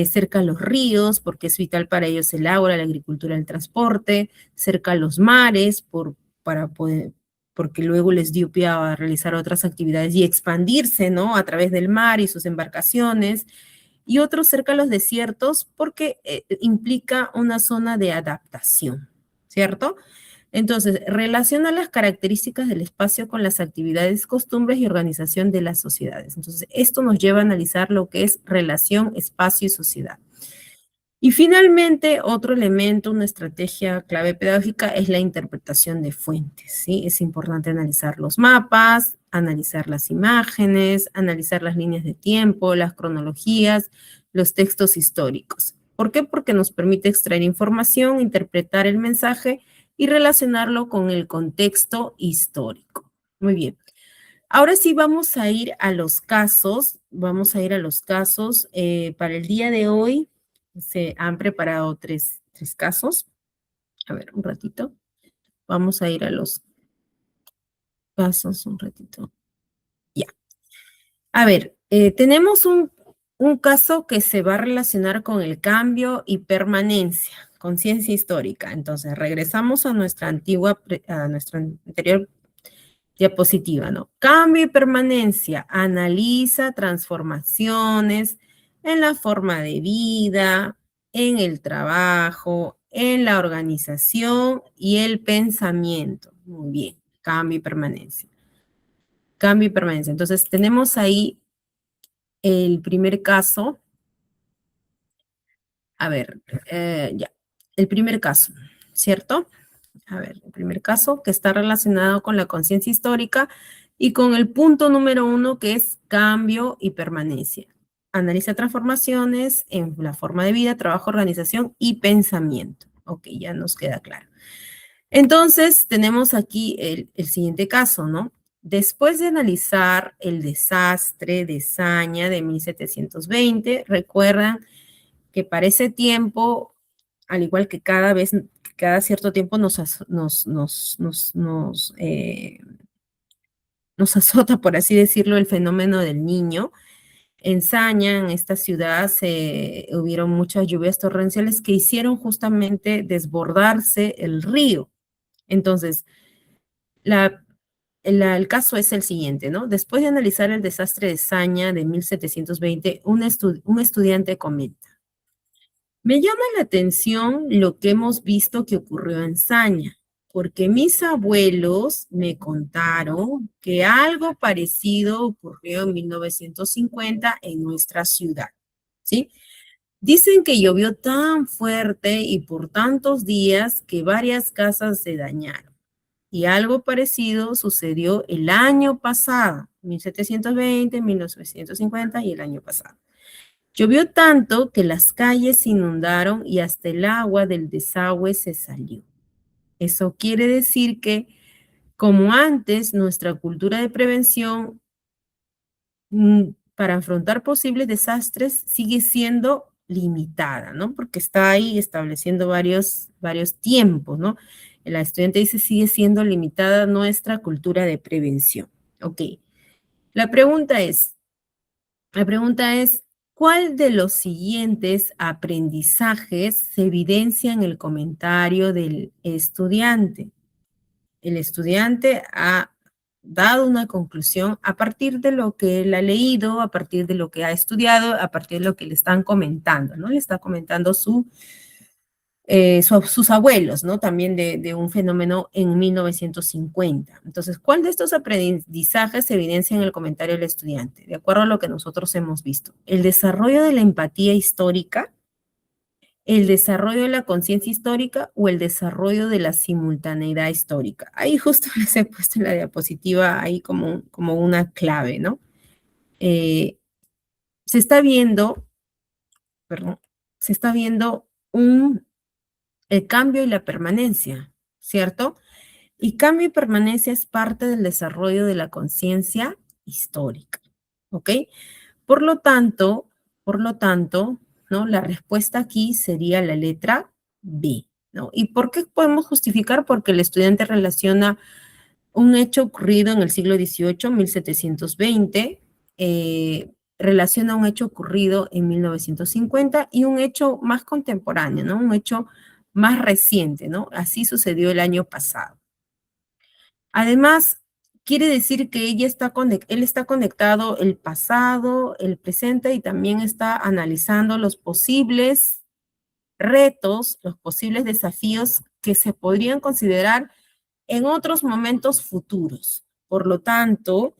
S1: cerca a los ríos, porque es vital para ellos el agua, la agricultura, el transporte, cerca a los mares, para poder, porque luego les dio pie a realizar otras actividades y expandirse, ¿no? A través del mar y sus embarcaciones y otros cerca a los desiertos porque implica una zona de adaptación, ¿cierto? Entonces, relaciona las características del espacio con las actividades, costumbres y organización de las sociedades. Entonces, esto nos lleva a analizar lo que es relación, espacio y sociedad. Y finalmente, otro elemento, una estrategia clave pedagógica es la interpretación de fuentes, ¿sí? Es importante analizar los mapas, analizar las imágenes, analizar las líneas de tiempo, las cronologías, los textos históricos. ¿Por qué? Porque nos permite extraer información, interpretar el mensaje y relacionarlo con el contexto histórico. Muy bien. Ahora sí vamos a ir a los casos, para el día de hoy. Se han preparado tres casos. A ver, un ratito. Vamos a ir a los casos un ratito. Ya. A ver, tenemos un caso que se va a relacionar con el cambio y permanencia, con ciencia histórica. Entonces, regresamos a a nuestra anterior diapositiva, ¿no? Cambio y permanencia. Analiza transformaciones en la forma de vida, en el trabajo, en la organización y el pensamiento. Muy bien, cambio y permanencia. Cambio y permanencia. Entonces, tenemos ahí el primer caso. A ver, ya. El primer caso, ¿cierto? A ver, el primer caso que está relacionado con la conciencia histórica y con el punto número 1 que es cambio y permanencia. Analiza transformaciones en la forma de vida, trabajo, organización y pensamiento. Ok, ya nos queda claro. Entonces, tenemos aquí el siguiente caso, ¿no? Después de analizar el desastre de Saña de 1720, recuerdan que para ese tiempo, al igual que cada cierto tiempo nos azota, por así decirlo, el fenómeno del niño. En Saña, en esta ciudad, hubieron muchas lluvias torrenciales que hicieron justamente desbordarse el río. Entonces, el caso es el siguiente, ¿no? Después de analizar el desastre de Saña de 1720, un estudiante comenta: me llama la atención lo que hemos visto que ocurrió en Saña, porque mis abuelos me contaron que algo parecido ocurrió en 1950 en nuestra ciudad, ¿sí? Dicen que llovió tan fuerte y por tantos días que varias casas se dañaron. Y algo parecido sucedió el año pasado, 1720, 1950 y el año pasado. Llovió tanto que las calles se inundaron y hasta el agua del desagüe se salió. Eso quiere decir que, como antes, nuestra cultura de prevención para afrontar posibles desastres sigue siendo limitada, ¿no? Porque está ahí estableciendo varios tiempos, ¿no? La estudiante dice, sigue siendo limitada nuestra cultura de prevención. Ok. La pregunta es, la pregunta es, ¿cuál de los siguientes aprendizajes se evidencia en el comentario del estudiante? El estudiante ha dado una conclusión a partir de lo que él ha leído, a partir de lo que ha estudiado, a partir de lo que le están comentando, ¿no? Le está comentando sus abuelos, ¿no? También de un fenómeno en 1950. Entonces, ¿cuál de estos aprendizajes se evidencia en el comentario del estudiante? De acuerdo a lo que nosotros hemos visto. El desarrollo de la empatía histórica, el desarrollo de la conciencia histórica o el desarrollo de la simultaneidad histórica. Ahí justo les he puesto en la diapositiva ahí como una clave, ¿no? Eh, se está viendo, perdón, se está viendo el cambio y la permanencia, ¿cierto? Y cambio y permanencia es parte del desarrollo de la conciencia histórica, ¿ok? Por lo tanto, por lo tanto, ¿no? La respuesta aquí sería la letra B, ¿no? ¿Y por qué podemos justificar? Porque el estudiante relaciona un hecho ocurrido en el siglo XVIII, 1720, relaciona un hecho ocurrido en 1950 y un hecho más contemporáneo, ¿no? Un hecho más reciente, ¿no? Así sucedió el año pasado. Además, quiere decir que él está conectado el pasado, el presente y también está analizando los posibles retos, los posibles desafíos que se podrían considerar en otros momentos futuros. Por lo tanto,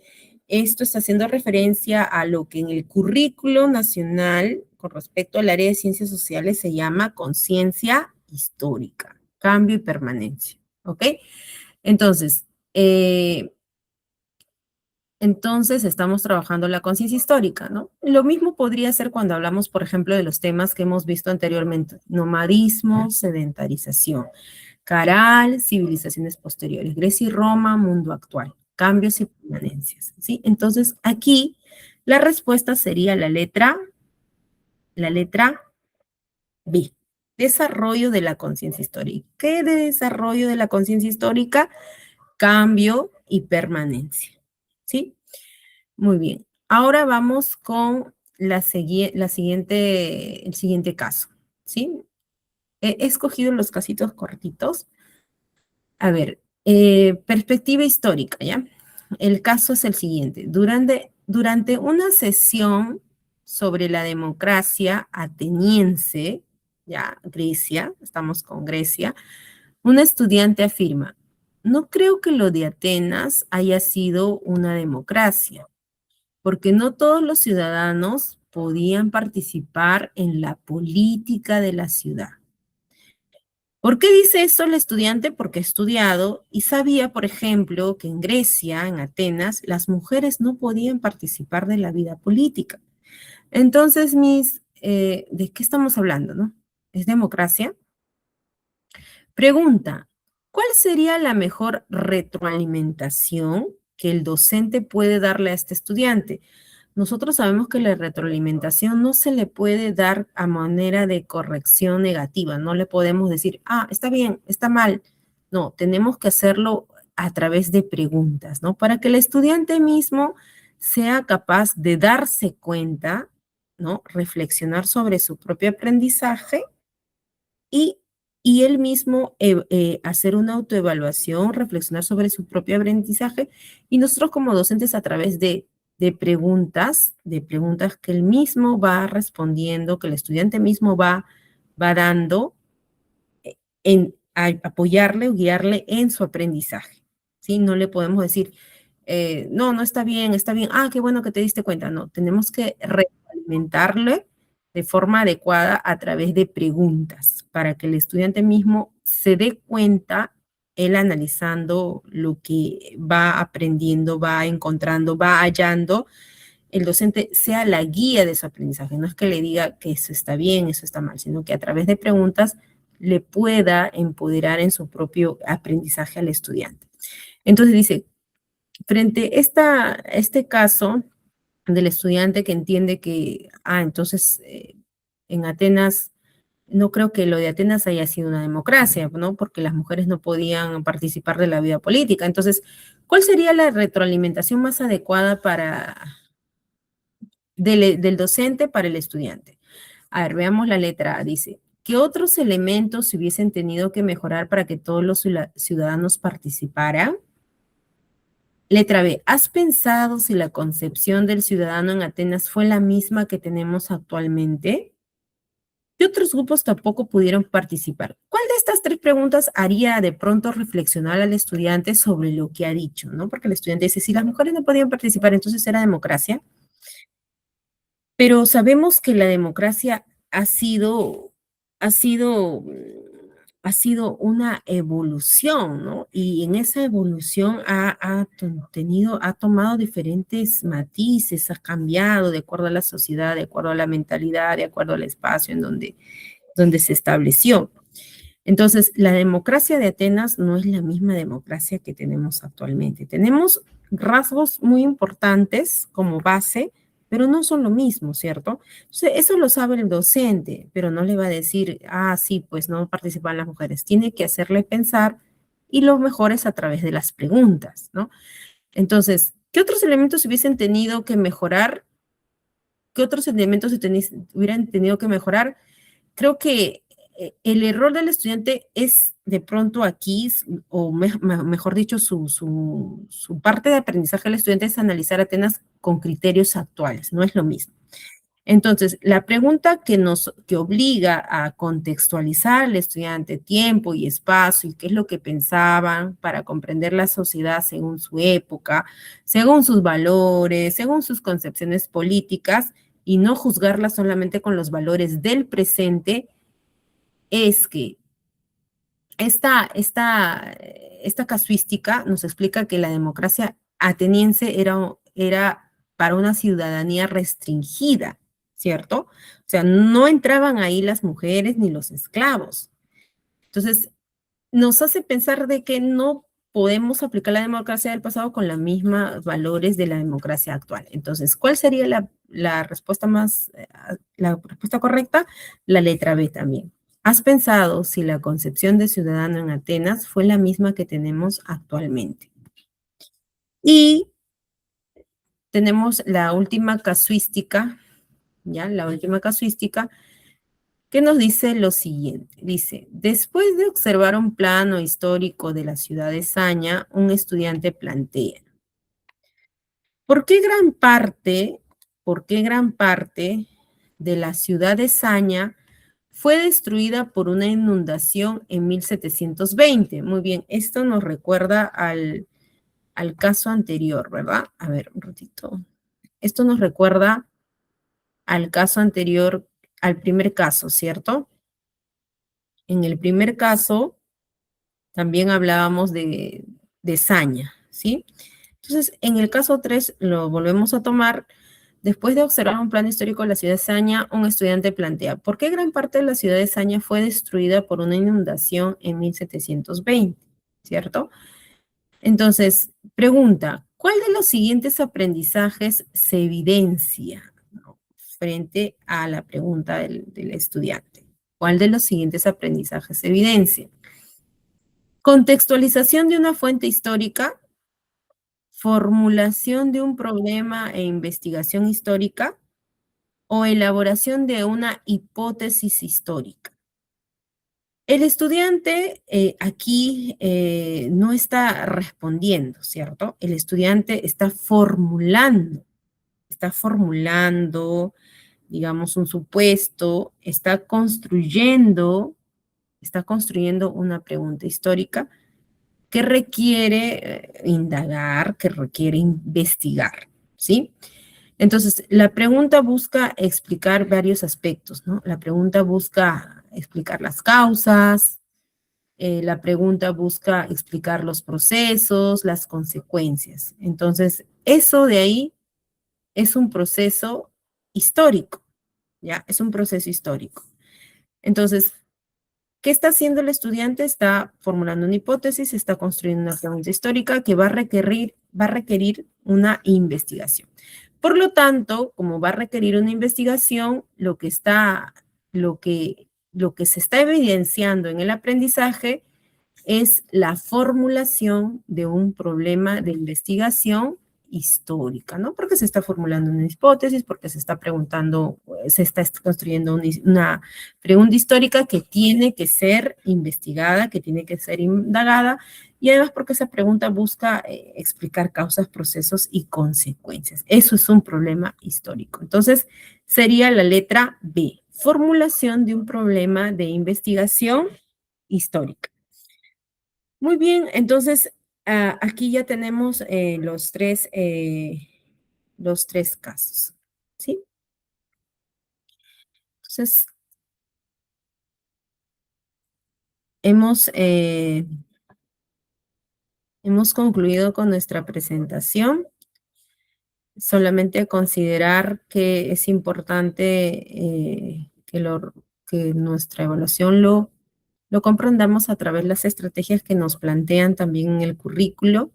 S1: esto está haciendo referencia a lo que en el currículo nacional con respecto al área de ciencias sociales se llama conciencia histórica, cambio y permanencia. ¿Ok? Entonces, eh, entonces estamos trabajando la conciencia histórica, ¿no? Lo mismo podría ser cuando hablamos, por ejemplo, de los temas que hemos visto anteriormente, nomadismo, sedentarización, Caral, civilizaciones posteriores, Grecia y Roma, mundo actual, cambios y permanencias, ¿sí? Entonces, aquí la respuesta sería la letra B, desarrollo de la conciencia histórica. ¿Qué desarrollo de la conciencia histórica? Cambio y permanencia, ¿sí? Muy bien. Ahora vamos con el siguiente caso, ¿sí? He escogido los casitos cortitos. A ver, perspectiva histórica, ¿ya? El caso es el siguiente. Durante una sesión sobre la democracia ateniense, ya, Grecia, estamos con Grecia, un estudiante afirma, no creo que lo de Atenas haya sido una democracia, porque no todos los ciudadanos podían participar en la política de la ciudad. ¿Por qué dice esto el estudiante? Porque ha estudiado y sabía, por ejemplo, que en Grecia, en Atenas, las mujeres no podían participar de la vida política. Entonces, ¿de qué estamos hablando, no? ¿Es democracia? Pregunta, ¿cuál sería la mejor retroalimentación que el docente puede darle a este estudiante? Nosotros sabemos que la retroalimentación no se le puede dar a manera de corrección negativa, no le podemos decir, está bien, está mal. No, tenemos que hacerlo a través de preguntas, ¿no? Para que el estudiante mismo sea capaz de darse cuenta, ¿no? Reflexionar sobre su propio aprendizaje y, y él mismo hacer una autoevaluación, reflexionar sobre su propio aprendizaje y nosotros como docentes a través de preguntas que él mismo va respondiendo, que el estudiante mismo va dando, apoyarle o guiarle en su aprendizaje, ¿sí? No le podemos decir, no está bien, qué bueno que te diste cuenta. No, tenemos que realimentarle de forma adecuada a través de preguntas, para que el estudiante mismo se dé cuenta, él analizando lo que va aprendiendo, va encontrando, va hallando, el docente sea la guía de su aprendizaje. No es que le diga que eso está bien, eso está mal, sino que a través de preguntas le pueda empoderar en su propio aprendizaje al estudiante. Entonces dice, frente a este caso del estudiante que entiende que, entonces en Atenas, no creo que lo de Atenas haya sido una democracia, ¿no? Porque las mujeres no podían participar de la vida política. Entonces, ¿cuál sería la retroalimentación más adecuada del docente para el estudiante? A ver, veamos la letra A. Dice, ¿qué otros elementos se hubiesen tenido que mejorar para que todos los ciudadanos participaran? Letra B, ¿has pensado si la concepción del ciudadano en Atenas fue la misma que tenemos actualmente? ¿Qué otros grupos tampoco pudieron participar? ¿Cuál de estas tres preguntas haría de pronto reflexionar al estudiante sobre lo que ha dicho, ¿no? Porque el estudiante dice, si las mujeres no podían participar, entonces era democracia. Pero sabemos que la democracia ha sido, ha sido una evolución, ¿no? Y en esa evolución ha tomado diferentes matices, ha cambiado de acuerdo a la sociedad, de acuerdo a la mentalidad, de acuerdo al espacio en donde se estableció. Entonces, la democracia de Atenas no es la misma democracia que tenemos actualmente. Tenemos rasgos muy importantes como base, pero no son lo mismo, ¿cierto? Entonces, eso lo sabe el docente, pero no le va a decir, sí, pues no participan las mujeres. Tiene que hacerle pensar y lo mejor es a través de las preguntas, ¿no? Entonces, ¿qué otros elementos hubiesen tenido que mejorar? ¿Qué otros elementos hubieran tenido que mejorar? Creo que el error del estudiante es de pronto aquí, o mejor dicho, su parte de aprendizaje del estudiante es analizar Atenas con criterios actuales, no es lo mismo. Entonces, la pregunta que obliga a contextualizar al estudiante tiempo y espacio y qué es lo que pensaban para comprender la sociedad según su época, según sus valores, según sus concepciones políticas, y no juzgarla solamente con los valores del presente, es que esta casuística nos explica que la democracia ateniense era para una ciudadanía restringida, ¿cierto? O sea, no entraban ahí las mujeres ni los esclavos. Entonces, nos hace pensar de que no podemos aplicar la democracia del pasado con los mismos valores de la democracia actual. Entonces, ¿cuál sería la respuesta la respuesta correcta? La letra B también. ¿Has pensado si la concepción de ciudadano en Atenas fue la misma que tenemos actualmente? Y tenemos la última casuística, ¿ya? La última casuística que nos dice lo siguiente. Dice, después de observar un plano histórico de la ciudad de Saña, un estudiante plantea, ¿por qué por qué gran parte de la ciudad de Saña fue destruida por una inundación en 1720? Muy bien, esto nos recuerda al caso anterior, ¿verdad? A ver, un ratito. Esto nos recuerda al caso anterior, al primer caso, ¿cierto? En el primer caso, también hablábamos de saña, ¿sí? Entonces, en el caso 3 lo volvemos a tomar. Después de observar un plano histórico de la ciudad de Saña, un estudiante plantea, ¿por qué gran parte de la ciudad de Saña fue destruida por una inundación en 1720? ¿Cierto? Entonces, pregunta, ¿cuál de los siguientes aprendizajes se evidencia, ¿no?, frente a la pregunta del estudiante? ¿Cuál de los siguientes aprendizajes se evidencia? Contextualización de una fuente histórica, formulación de un problema e investigación histórica o elaboración de una hipótesis histórica. El estudiante aquí no está respondiendo, ¿cierto? El estudiante está formulando, digamos, un supuesto, está construyendo una pregunta histórica que requiere indagar, que requiere investigar, ¿sí? Entonces, la pregunta busca explicar varios aspectos, ¿no? La pregunta busca explicar las causas, la pregunta busca explicar los procesos, las consecuencias. Entonces, eso de ahí es un proceso histórico, ¿ya? Es un proceso histórico. Entonces, ¿qué está haciendo el estudiante? Está formulando una hipótesis, está construyendo una pregunta histórica que va a requerir una investigación. Por lo tanto, como va a requerir una investigación, lo que se está evidenciando en el aprendizaje es la formulación de un problema de investigación histórica, ¿no? Porque se está formulando una hipótesis, porque se está preguntando, se está construyendo una pregunta histórica que tiene que ser investigada, que tiene que ser indagada, y además porque esa pregunta busca explicar causas, procesos y consecuencias. Eso es un problema histórico. Entonces, sería la letra B, formulación de un problema de investigación histórica. Muy bien, entonces aquí ya tenemos los tres casos, ¿sí? Entonces, hemos, eh, hemos concluido con nuestra presentación. Solamente considerar que es importante que nuestra evaluación lo comprendamos a través de las estrategias que nos plantean también en el currículo,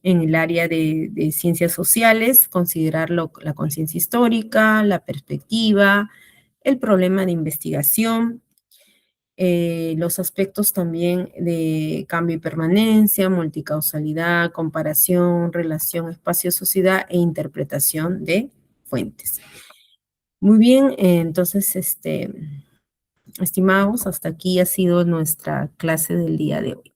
S1: en el área de ciencias sociales, considerar la conciencia histórica, la perspectiva, el problema de investigación, los aspectos también de cambio y permanencia, multicausalidad, comparación, relación, espacio, sociedad e interpretación de fuentes. Muy bien, entonces, estimados, hasta aquí ha sido nuestra clase del día de hoy.